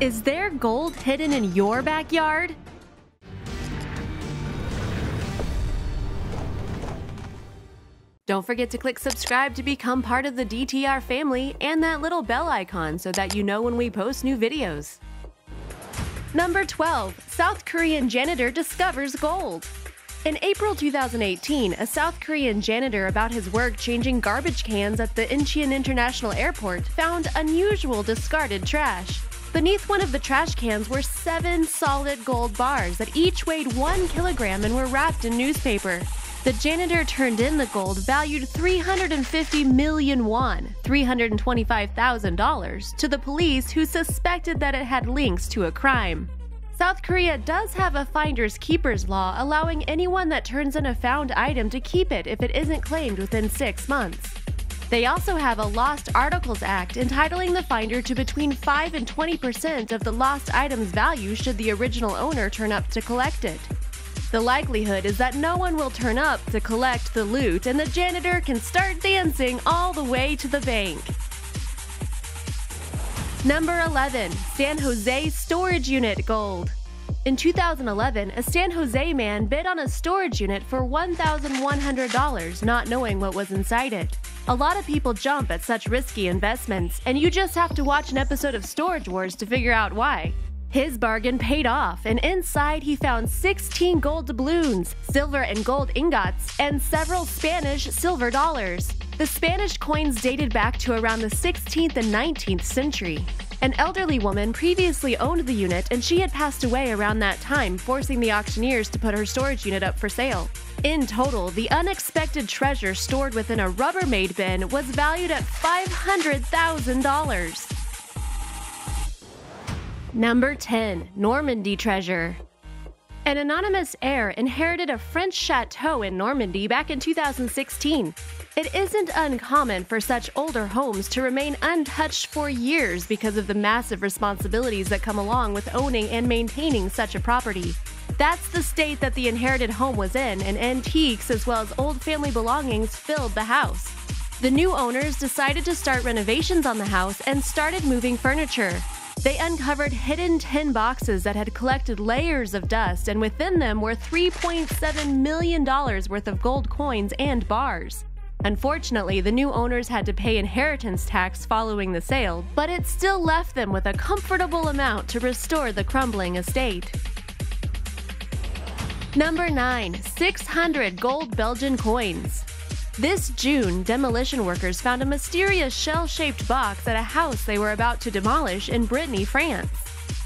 Is there gold hidden in your backyard? Don't forget to click subscribe to become part of the DTR family and that little bell icon so that you know when we post new videos. Number 12. South Korean janitor discovers gold. In April 2018, a South Korean janitor about his work changing garbage cans at the Incheon International Airport found unusual discarded trash. Beneath one of the trash cans were 7 solid gold bars that each weighed 1 kilogram and were wrapped in newspaper. The janitor turned in the gold valued 350 million won, $325,000, to the police, who suspected that it had links to a crime. South Korea does have a finder's keeper's law allowing anyone that turns in a found item to keep it if it isn't claimed within 6 months. They also have a Lost Articles Act entitling the finder to between 5 and 20% of the lost item's value should the original owner turn up to collect it. The likelihood is that no one will turn up to collect the loot and the janitor can start dancing all the way to the bank. Number 11. San Jose storage unit gold. In 2011, a San Jose man bid on a storage unit for $1,100, not knowing what was inside it. A lot of people jump at such risky investments, and you just have to watch an episode of Storage Wars to figure out why. His bargain paid off, and inside he found 16 gold doubloons, silver and gold ingots, and several Spanish silver dollars. The Spanish coins dated back to around the 16th and 19th century. An elderly woman previously owned the unit, and she had passed away around that time, forcing the auctioneers to put her storage unit up for sale. In total, the unexpected treasure stored within a Rubbermaid bin was valued at $500,000. Number 10. Normandy treasure. An anonymous heir inherited a French chateau in Normandy back in 2016. It isn't uncommon for such older homes to remain untouched for years because of the massive responsibilities that come along with owning and maintaining such a property. That's the state that the inherited home was in, and antiques as well as old family belongings filled the house. The new owners decided to start renovations on the house and started moving furniture. They uncovered hidden tin boxes that had collected layers of dust, and within them were $3.7 million worth of gold coins and bars. Unfortunately, the new owners had to pay inheritance tax following the sale, but it still left them with a comfortable amount to restore the crumbling estate. Number 9. 600 gold Belgian coins. This June, demolition workers found a mysterious shell-shaped box at a house they were about to demolish in Brittany, France.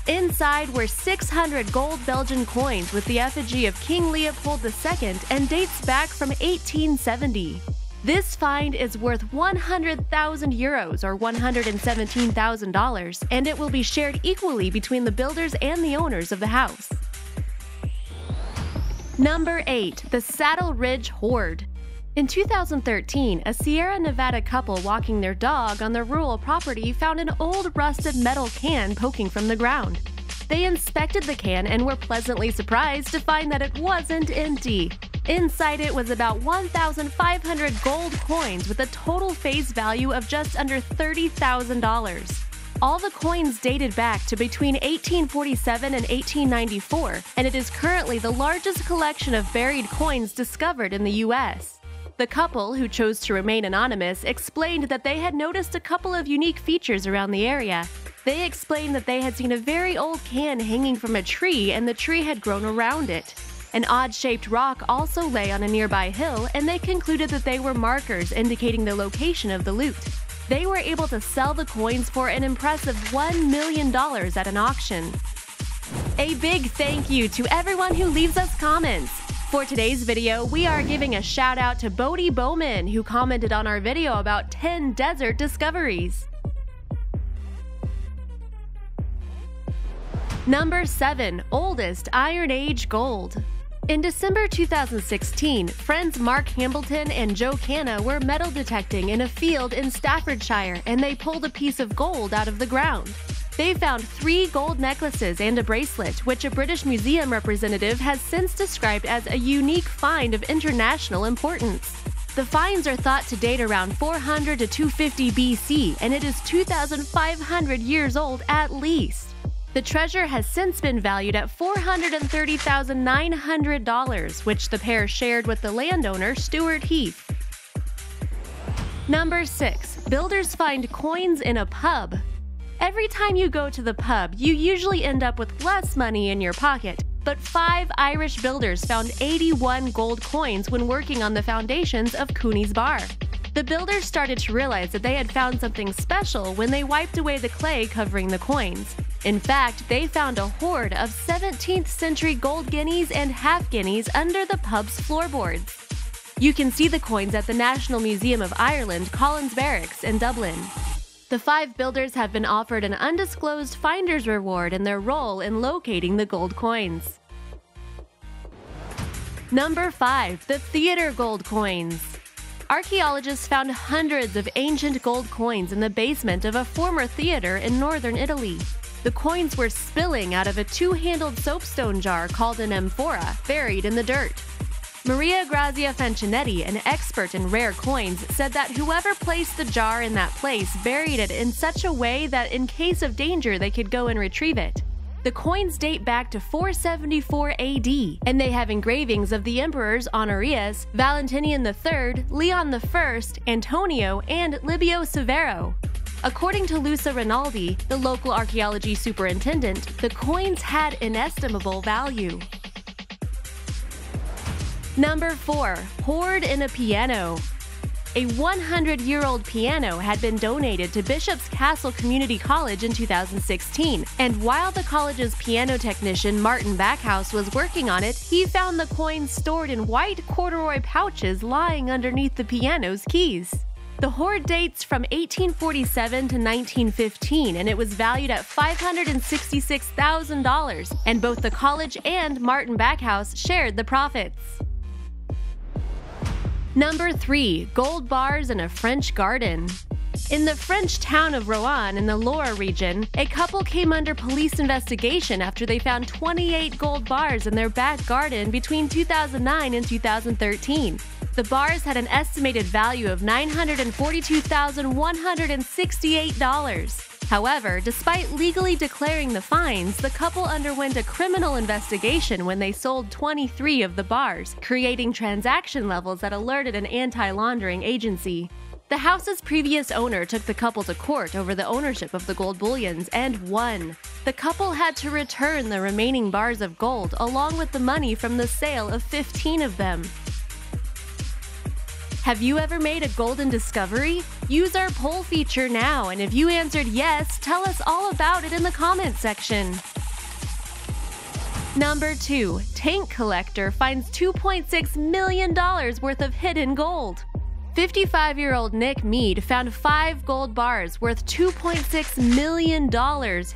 Inside were 600 gold Belgian coins with the effigy of King Leopold II and dates back from 1870. This find is worth 100,000 euros or $117,000, and it will be shared equally between the builders and the owners of the house. Number 8. The Saddle Ridge Hoard. In 2013, a Sierra Nevada couple walking their dog on their rural property found an old rusted metal can poking from the ground. They inspected the can and were pleasantly surprised to find that it wasn't empty. Inside it was about 1,500 gold coins with a total face value of just under $30,000. All the coins dated back to between 1847 and 1894, and it is currently the largest collection of buried coins discovered in the U.S. The couple, who chose to remain anonymous, explained that they had noticed a couple of unique features around the area. They explained that they had seen a very old can hanging from a tree, and the tree had grown around it. An odd-shaped rock also lay on a nearby hill, and they concluded that they were markers indicating the location of the loot. They were able to sell the coins for an impressive $1 million at an auction. A big thank you to everyone who leaves us comments. For today's video, we are giving a shout out to Bodie Bowman, who commented on our video about 10 desert discoveries. Number 7. Oldest Iron Age gold. In December 2016, friends Mark Hambleton and Joe Kana were metal detecting in a field in Staffordshire, and they pulled a piece of gold out of the ground. They found 3 gold necklaces and a bracelet, which a British museum representative has since described as a unique find of international importance. The finds are thought to date around 400 to 250 BC, and it is 2,500 years old at least. The treasure has since been valued at $430,900, which the pair shared with the landowner, Stuart Heath. Number 6. Builders find coins in a pub. Every time you go to the pub, you usually end up with less money in your pocket, but 5 Irish builders found 81 gold coins when working on the foundations of Cooney's bar. The builders started to realize that they had found something special when they wiped away the clay covering the coins. In fact, they found a hoard of 17th century gold guineas and half guineas under the pub's floorboards. You can see the coins at the National Museum of Ireland, Collins Barracks in Dublin. The 5 builders have been offered an undisclosed finder's reward in their role in locating the gold coins. Number 5. The theater gold coins. Archaeologists found hundreds of ancient gold coins in the basement of a former theater in northern Italy. The coins were spilling out of a 2-handled soapstone jar called an amphora, buried in the dirt. Maria Grazia Fanchinetti, an expert in rare coins, said that whoever placed the jar in that place buried it in such a way that in case of danger they could go and retrieve it. The coins date back to 474 AD, and they have engravings of the emperors Honorius, Valentinian III, Leon I, Antonio, and Livio Severo. According to Luca Rinaldi, the local archaeology superintendent, the coins had inestimable value. Number 4. Hoard in a piano. A 100-year-old piano had been donated to Bishop's Castle Community College in 2016, and while the college's piano technician Martin Backhouse was working on it, he found the coins stored in white corduroy pouches lying underneath the piano's keys. The hoard dates from 1847 to 1915, and it was valued at $566,000, and both the college and Martin Backhouse shared the profits. Number 3. Gold bars in a French garden. In the French town of Rouen in the Loire region, a couple came under police investigation after they found 28 gold bars in their back garden between 2009 and 2013. The bars had an estimated value of $942,168. However, despite legally declaring the finds, the couple underwent a criminal investigation when they sold 23 of the bars, creating transaction levels that alerted an anti-laundering agency. The house's previous owner took the couple to court over the ownership of the gold bullions and won. The couple had to return the remaining bars of gold along with the money from the sale of 15 of them. Have you ever made a golden discovery? Use our poll feature now, and if you answered yes, tell us all about it in the comments section. Number 2. Tank collector finds $2.6 million worth of hidden gold. 55-year-old Nick Mead found 5 gold bars worth $2.6 million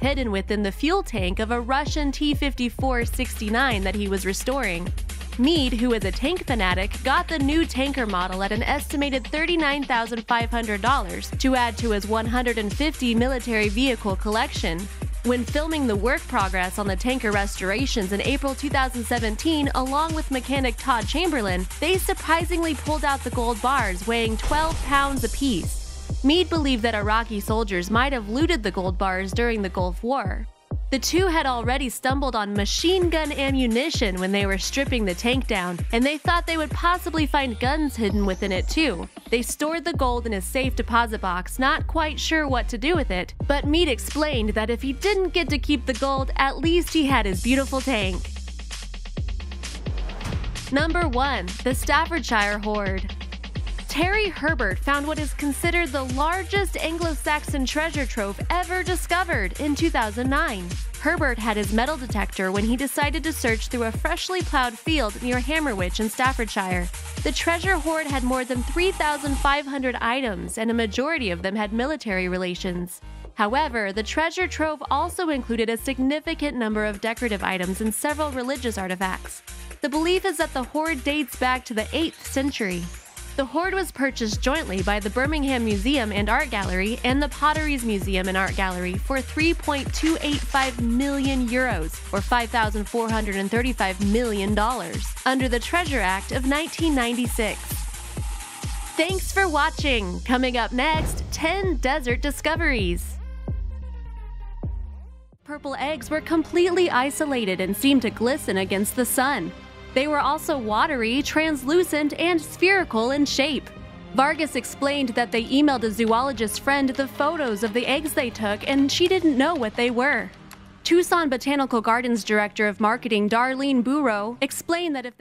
hidden within the fuel tank of a Russian T-54-69 that he was restoring. Mead, who is a tank fanatic, got the new tanker model at an estimated $39,500 to add to his 150 military vehicle collection. When filming the work progress on the tanker restorations in April 2017 along with mechanic Todd Chamberlain, they surprisingly pulled out the gold bars weighing 12 pounds apiece. Mead believed that Iraqi soldiers might have looted the gold bars during the Gulf War. The two had already stumbled on machine gun ammunition when they were stripping the tank down, and they thought they would possibly find guns hidden within it too. They stored the gold in a safe deposit box, not quite sure what to do with it, but Mead explained that if he didn't get to keep the gold, at least he had his beautiful tank. Number 1. The Staffordshire Hoard. Terry Herbert found what is considered the largest Anglo-Saxon treasure trove ever discovered in 2009. Herbert had his metal detector when he decided to search through a freshly plowed field near Hammerwich in Staffordshire. The treasure hoard had more than 3,500 items, and a majority of them had military relations. However, the treasure trove also included a significant number of decorative items and several religious artifacts. The belief is that the hoard dates back to the 8th century. The hoard was purchased jointly by the Birmingham Museum and Art Gallery and the Potteries Museum and Art Gallery for €3.285 million, or $5,435 million, under the Treasure Act of 1996. Thanks for watching! Coming up next, 10 desert discoveries. purple eggs were completely isolated and seemed to glisten against the sun. They were also watery, translucent, and spherical in shape. Vargas explained that they emailed a zoologist friend the photos of the eggs they took, and she didn't know what they were. Tucson Botanical Gardens Director of Marketing Darlene Burrow explained that if they